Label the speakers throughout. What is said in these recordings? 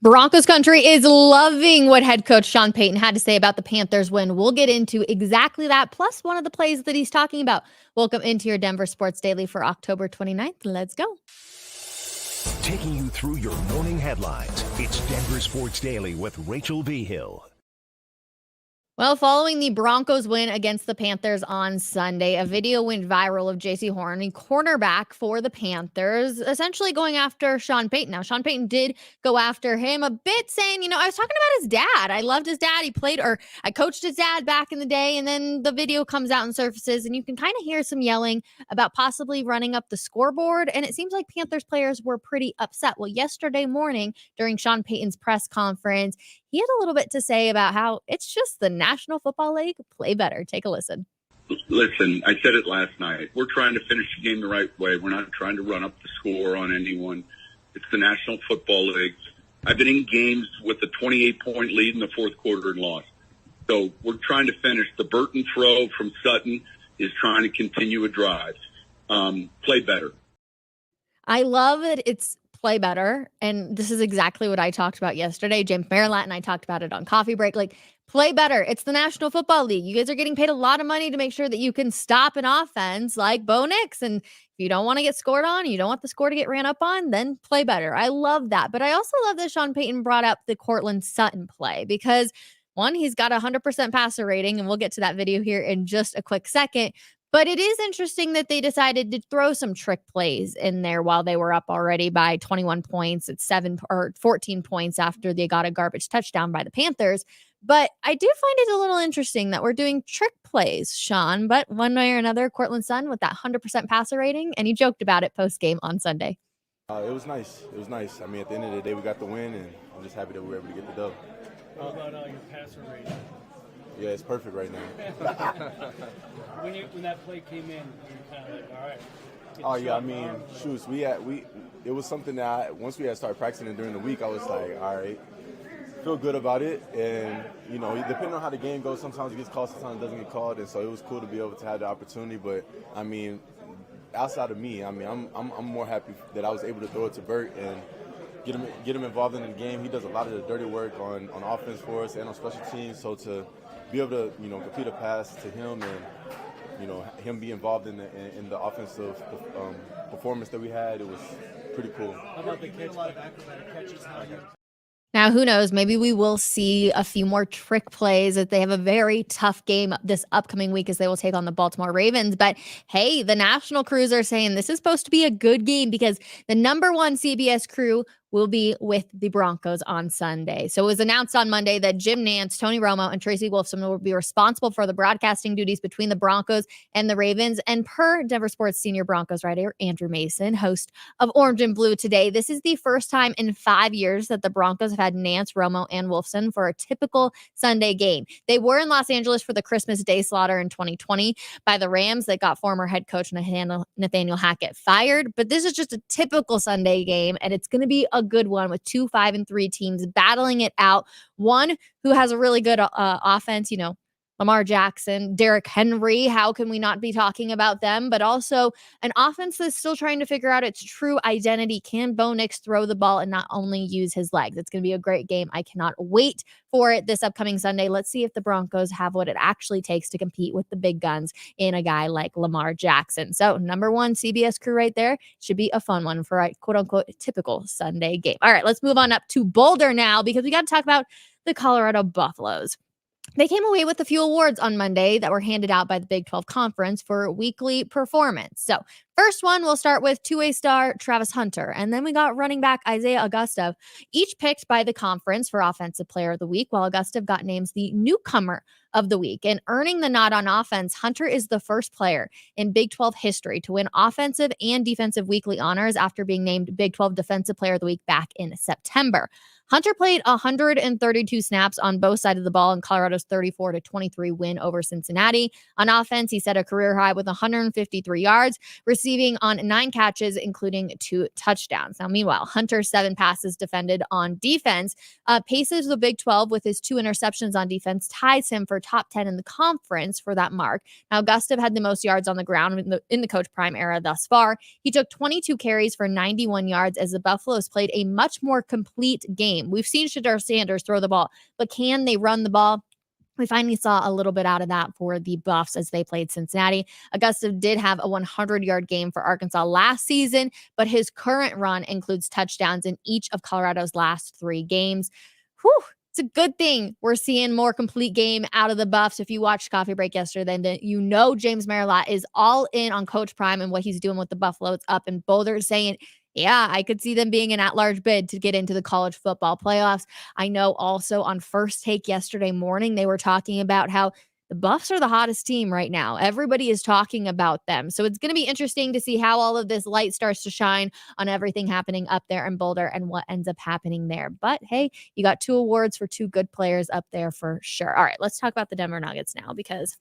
Speaker 1: Broncos country is loving what head coach Sean Payton had to say about the Panthers win. We'll get into exactly that, plus one of the plays that he's talking about. Welcome into your Denver Sports Daily for October 29th. Let's go.
Speaker 2: Taking you through your morning headlines, it's Denver Sports Daily with Rachel Behill.
Speaker 1: Well, following the Broncos win against the Panthers on Sunday, a video went viral of J.C. Horn, the cornerback for the Panthers, essentially going after Sean Payton. Now, Sean Payton did go after him a bit, saying, I was talking about his dad. I loved his dad. I coached his dad back in the day. And then the video comes out and surfaces, and you can kind of hear some yelling about possibly running up the scoreboard. And it seems like Panthers players were pretty upset. Well, yesterday morning during Sean Payton's press conference, he had a little bit to say about how it's just the National Football League. Play better. Take a listen.
Speaker 3: Listen, I said it last night. We're trying to finish the game the right way. We're not trying to run up the score on anyone. It's the National Football League. I've been in games with a 28-point lead in the fourth quarter and lost. So we're trying to finish. The Burton throw from Sutton is trying to continue a drive. Play better.
Speaker 1: I love that it's play better. And this is exactly what I talked about yesterday. James Marilat and I talked about it on Coffee Break. Play better. It's the National Football League. You guys are getting paid a lot of money to make sure that you can stop an offense like Bo Nix. And if you don't want to get scored on, you don't want the score to get ran up on, then play better. I love that. But I also love that Sean Payton brought up the Cortland Sutton play because, one, he's got a 100% passer rating, and we'll get to that video here in just a quick second. But it is interesting that they decided to throw some trick plays in there while they were up already by 21 points at 14 points after they got a garbage touchdown by the Panthers. But I do find it a little interesting that we're doing trick plays, Sean. But one way or another, Cortland Sutton with that 100% passer rating, and he joked about it post-game on Sunday.
Speaker 4: It was nice. It was nice. I mean, at the end of the day, we got the win, and I'm just happy that we were able to get the dub.
Speaker 5: How about your passer rating?
Speaker 4: Yeah, it's perfect right now.
Speaker 5: When that play came in, you were kind of like, all right.
Speaker 4: Oh yeah, I mean, shoots. It was something that once we had started practicing it during the week, I was like, all right, feel good about it. And depending on how the game goes, sometimes it gets called, sometimes it doesn't get called. And so it was cool to be able to have the opportunity. But I mean, outside of me, I mean, I'm more happy that I was able to throw it to Bert and get him involved in the game. He does a lot of the dirty work on offense for us and on special teams. So to be able to complete a pass to him and him be involved in the offensive performance that we had, it was pretty cool.
Speaker 5: How about the catch? A lot of acrobatic catches.
Speaker 1: Now, who knows? Maybe we will see a few more trick plays as they have a very tough game this upcoming week as they will take on the Baltimore Ravens. But hey, the national crews are saying this is supposed to be a good game because the number one CBS crew will be with the Broncos on Sunday. So it was announced on Monday that Jim Nance, Tony Romo, and Tracy Wolfson will be responsible for the broadcasting duties between the Broncos and the Ravens. And per Denver Sports senior Broncos writer Andrew Mason, host of Orange and Blue Today, this is the first time in 5 years that the Broncos have had Nance, Romo, and Wolfson for a typical Sunday game. They were in Los Angeles for the Christmas Day slaughter in 2020 by the Rams that got former head coach Nathaniel Hackett fired. But this is just a typical Sunday game, and it's going to be a good one with 2 5-3 teams battling it out. One who has a really good offense, Lamar Jackson, Derrick Henry. How can we not be talking about them? But also an offense that's still trying to figure out its true identity. Can Bo Nix throw the ball and not only use his legs? It's going to be a great game. I cannot wait for it this upcoming Sunday. Let's see if the Broncos have what it actually takes to compete with the big guns in a guy like Lamar Jackson. So number one CBS crew right there. Should be a fun one for a quote unquote typical Sunday game. All right, let's move on up to Boulder now because we got to talk about the Colorado Buffaloes. They came away with a few awards on Monday that were handed out by the Big 12 Conference for weekly performance. So first one, we'll start with two-way star Travis Hunter. And then we got running back Isaiah Augustov, each picked by the conference for Offensive Player of the Week, while Augustov got named the Newcomer of the Week. And earning the nod on offense, Hunter is the first player in Big 12 history to win offensive and defensive weekly honors after being named Big 12 Defensive Player of the Week back in September. Hunter played 132 snaps on both sides of the ball in Colorado's 34-23 win over Cincinnati. On offense, he set a career high with 153 yards, received receiving on 9 catches, including 2 touchdowns. Now, meanwhile, Hunter's 7 passes defended on defense paces the Big 12 with his 2 interceptions on defense, ties him for top 10 in the conference for that mark. Now, Gustav had the most yards on the ground in the Coach Prime era thus far. He took 22 carries for 91 yards as the Buffaloes played a much more complete game. We've seen Shedeur Sanders throw the ball, but can they run the ball? We finally saw a little bit out of that for the Buffs as they played Cincinnati. Augusta did have a 100-yard game for Arkansas last season, but his current run includes touchdowns in each of Colorado's last 3 games. Whew, it's a good thing we're seeing more complete game out of the Buffs. If you watched Coffee Break yesterday, then you know James Marilat is all in on Coach Prime and what he's doing with the Buffaloes up in Boulder, saying, yeah, I could see them being an at-large bid to get into the college football playoffs. I know also on First Take yesterday morning, they were talking about how the Buffs are the hottest team right now. Everybody is talking about them. So it's going to be interesting to see how all of this light starts to shine on everything happening up there in Boulder and what ends up happening there. But hey, you got 2 awards for 2 good players up there for sure. All right, let's talk about the Denver Nuggets now because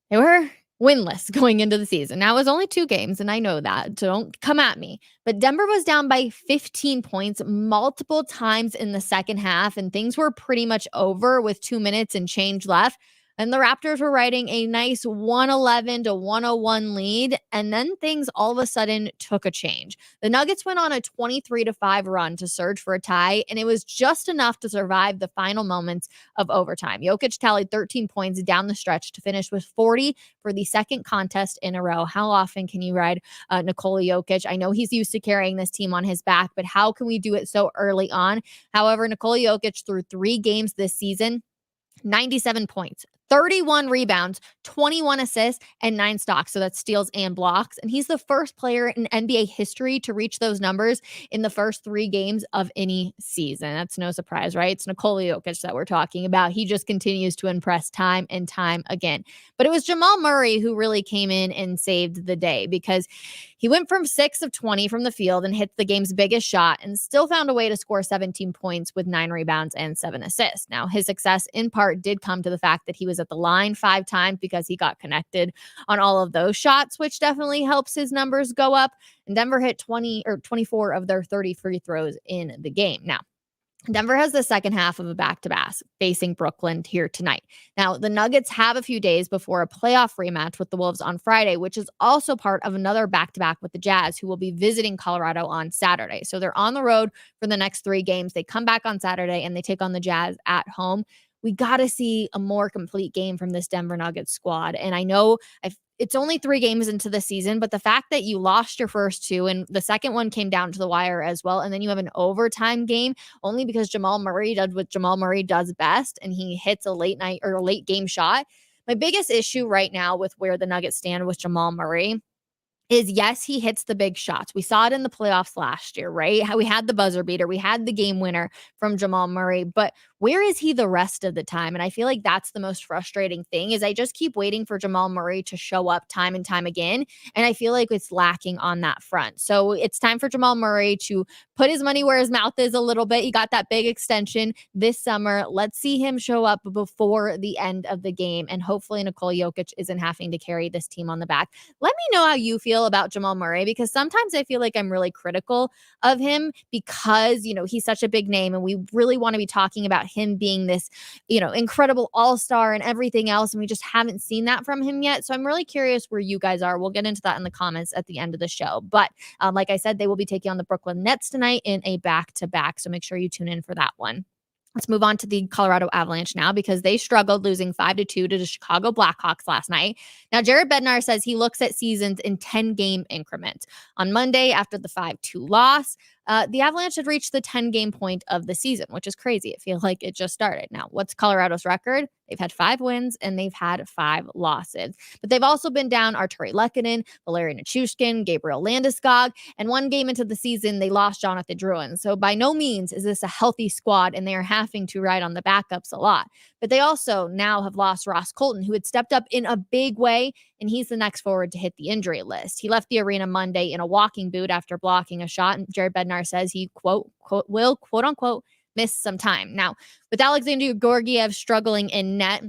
Speaker 1: they were winless going into the season. Now, it was only 2 games, and I know that, so don't come at me. But Denver was down by 15 points multiple times in the second half, and things were pretty much over with 2 minutes and change left. And the Raptors were riding a nice 111 to 101 lead, and then things all of a sudden took a change. The Nuggets went on a 23-5 run to surge for a tie, and it was just enough to survive the final moments of overtime. Jokic tallied 13 points down the stretch to finish with 40 for the second contest in a row. How often can you ride Nikola Jokic? I know he's used to carrying this team on his back, but how can we do it so early on? However, Nikola Jokic through 3 games this season, 97 points, 31 rebounds, 21 assists, and 9 stocks. So that's steals and blocks. And he's the first player in NBA history to reach those numbers in the first 3 games of any season. That's no surprise, right? It's Nikola Jokic that we're talking about. He just continues to impress time and time again. But it was Jamal Murray who really came in and saved the day because he went from 6 of 20 from the field and hit the game's biggest shot and still found a way to score 17 points with 9 rebounds and 7 assists. Now, his success in part did come to the fact that he was at the line 5 times because he got connected on all of those shots, which definitely helps his numbers go up. And Denver hit 24 of their 30 free throws in the game. Now, Denver has the second half of a back-to-back facing Brooklyn here tonight. Now, the Nuggets have a few days before a playoff rematch with the Wolves on Friday, which is also part of another back-to-back with the Jazz, who will be visiting Colorado on Saturday. So they're on the road for the next 3 games. They come back on Saturday and they take on the Jazz at home. We got to see a more complete game from this Denver Nuggets squad. And I know it's only 3 games into the season, but the fact that you lost your first 2 and the second one came down to the wire as well, and then you have an overtime game only because Jamal Murray does what Jamal Murray does best, and he hits a late night or a late game shot. My biggest issue right now with where the Nuggets stand with Jamal Murray is, yes, he hits the big shots. We saw it in the playoffs last year, right? How we had the buzzer beater, we had the game winner from Jamal Murray, but where is he the rest of the time? And I feel like that's the most frustrating thing is I just keep waiting for Jamal Murray to show up time and time again. And I feel like it's lacking on that front. So it's time for Jamal Murray to put his money where his mouth is a little bit. He got that big extension this summer. Let's see him show up before the end of the game. And hopefully Nikola Jokic isn't having to carry this team on the back. Let me know how you feel about Jamal Murray, because sometimes I feel like I'm really critical of him because, he's such a big name and we really want to be talking about him being this, incredible all-star and everything else. And we just haven't seen that from him yet. So I'm really curious where you guys are. We'll get into that in the comments at the end of the show. But like I said, they will be taking on the Brooklyn Nets tonight in a back-to-back. So make sure you tune in for that one. Let's move on to the Colorado Avalanche now because they struggled losing 5-2 to the Chicago Blackhawks last night. Now, Jared Bednar says he looks at seasons in 10-game increments. On Monday, after the 5-2 loss, the Avalanche had reached the 10-game point of the season, which is crazy. It feels like it just started. Now, what's Colorado's record? They've had 5 wins and they've had 5 losses. But they've also been down Arturi Lehkonen, Valeri Nichushkin, Gabriel Landeskog, and 1 game into the season, they lost Jonathan Drouin. So by no means is this a healthy squad, and they are having to ride on the backups a lot. But they also now have lost Ross Colton, who had stepped up in a big way, and he's the next forward to hit the injury list. He left the arena Monday in a walking boot after blocking a shot, and Jared Bednar says he, quote, will, quote unquote, miss some time. Now, with Alexander Georgiev struggling in net,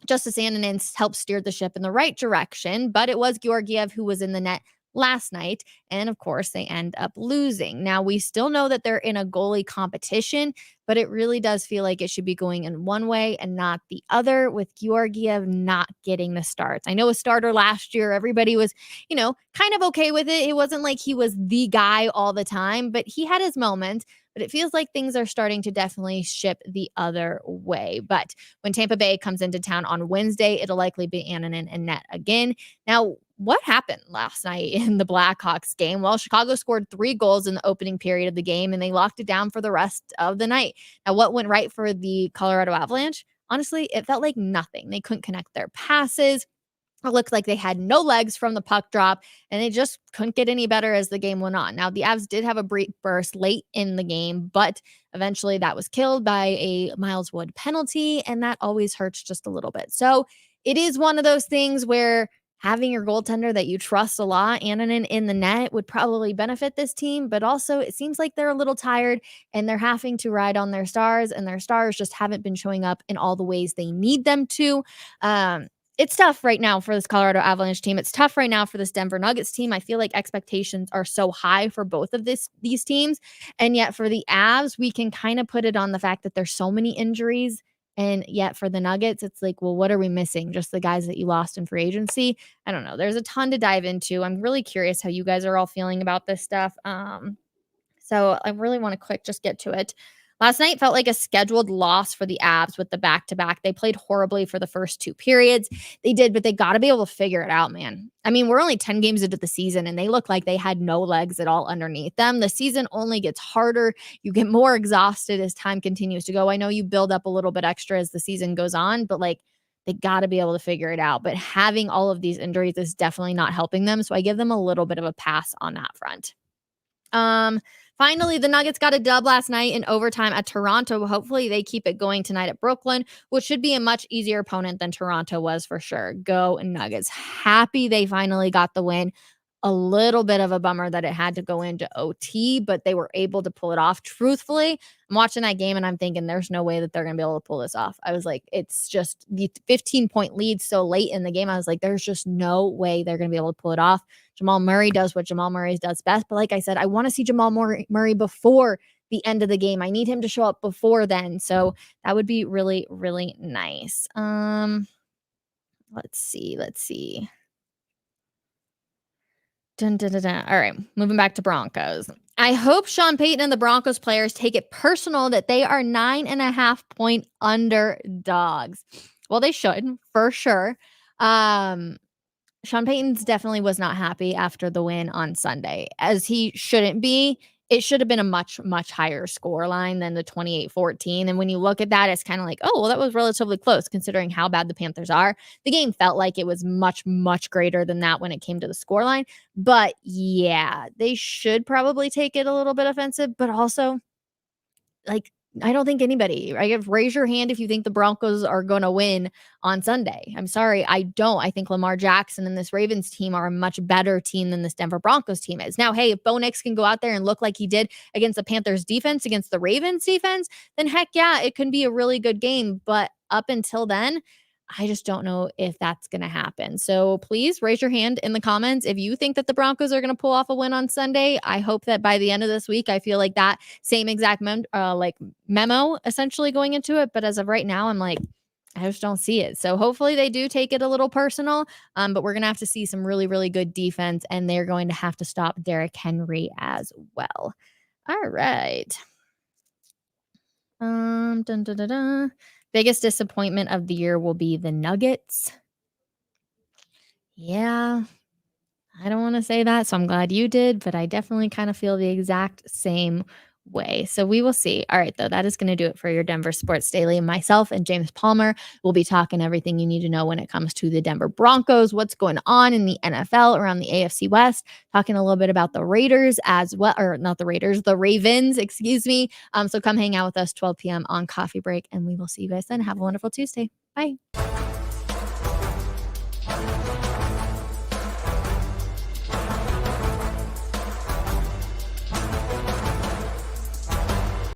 Speaker 1: Justice Annunen helped steer the ship in the right direction, but it was Georgiev who was in the net last night. And of course, they end up losing. Now, we still know that they're in a goalie competition, but it really does feel like it should be going in one way and not the other, with Georgiev not getting the starts. I know a starter last year, everybody was, kind of okay with it. It wasn't like he was the guy all the time, but he had his moments. But it feels like things are starting to definitely ship the other way. But when Tampa Bay comes into town on Wednesday, it'll likely be Annunen and net again. Now, what happened last night in the Blackhawks game? Well, Chicago scored 3 goals in the opening period of the game, and they locked it down for the rest of the night. Now, what went right for the Colorado Avalanche? Honestly, it felt like nothing. They couldn't connect their passes. It looked like they had no legs from the puck drop, and they just couldn't get any better as the game went on. Now, the Avs did have a brief burst late in the game, but eventually that was killed by a Miles Wood penalty, and that always hurts just a little bit. So it is one of those things where having your goaltender that you trust a lot, Annunen, in the net would probably benefit this team, but also it seems like they're a little tired and they're having to ride on their stars, and their stars just haven't been showing up in all the ways they need them to. It's tough right now for this Colorado Avalanche team. It's tough right now for this Denver Nuggets team. I feel like expectations are so high for both of these teams. And yet for the Avs, we can kind of put it on the fact that there's so many injuries. And yet for the Nuggets, it's like, well, what are we missing? Just the guys that you lost in free agency? I don't know. There's a ton to dive into. I'm really curious how you guys are all feeling about this stuff. So I really want to just get to it. Last night felt like a scheduled loss for the Avs with the back-to-back. They played horribly for the first 2 periods. They did, but they got to be able to figure it out, man. I mean, we're only 10 games into the season, and they look like they had no legs at all underneath them. The season only gets harder. You get more exhausted as time continues to go. I know you build up a little bit extra as the season goes on, but they got to be able to figure it out. But having all of these injuries is definitely not helping them, so I give them a little bit of a pass on that front. Finally, the Nuggets got a dub last night in overtime at Toronto. Hopefully they keep it going tonight at Brooklyn, which should be a much easier opponent than Toronto was for sure. Go Nuggets. Happy they finally got the win. A little bit of a bummer that it had to go into OT, but they were able to pull it off. Truthfully, I'm watching that game and I'm thinking there's no way that they're going to be able to pull this off. I was like, it's just the 15-point lead so late in the game. I was like, there's just no way they're going to be able to pull it off. Jamal Murray does what Jamal Murray does best. But like I said, I want to see Jamal Murray before the end of the game. I need him to show up before then. So that would be really, really nice. Let's see. Dun, dun, dun, dun. All right, moving back to Broncos. I hope Sean Payton and the Broncos players take it personal that they are 9.5-point underdogs. Well, they should, for sure. Sean Payton's definitely was not happy after the win on Sunday, as he shouldn't be. It should have been a much, much higher score line than the 28-14. And when you look at that, it's kind of like, oh, well, that was relatively close considering how bad the Panthers are. The game felt like it was much, much greater than that when it came to the score line. But yeah, they should probably take it a little bit offensive, but also I don't think anybody, raise your hand if you think the Broncos are going to win on Sunday. I'm sorry, I don't. I think Lamar Jackson and this Ravens team are a much better team than this Denver Broncos team is. Now, hey, if Bo Nix can go out there and look like he did against the Panthers defense, against the Ravens defense, then heck yeah, it can be a really good game. But up until then, I just don't know if that's going to happen. So please raise your hand in the comments if you think that the Broncos are going to pull off a win on Sunday. I hope that by the end of this week, I feel like that same exact memo essentially going into it. But as of right now, I'm like, I just don't see it. So hopefully they do take it a little personal. But we're going to have to see some really, really good defense, and they're going to have to stop Derrick Henry as well. All right. Dun, dun, dun, dun. Biggest disappointment of the year will be the Nuggets. Yeah, I don't want to say that, so I'm glad you did, but I definitely kind of feel the exact same way. So we will see. All right, though, that is going to do it for your Denver Sports Daily. Myself and James Palmer will be talking everything you need to know when it comes to the Denver Broncos, what's going on in the NFL around the AFC West, talking a little bit about the Raiders as well, or not the Raiders, the Ravens, excuse me. So come hang out with us 12 p.m. on Coffee Break, and we will see you guys then. Have a wonderful Tuesday. Bye.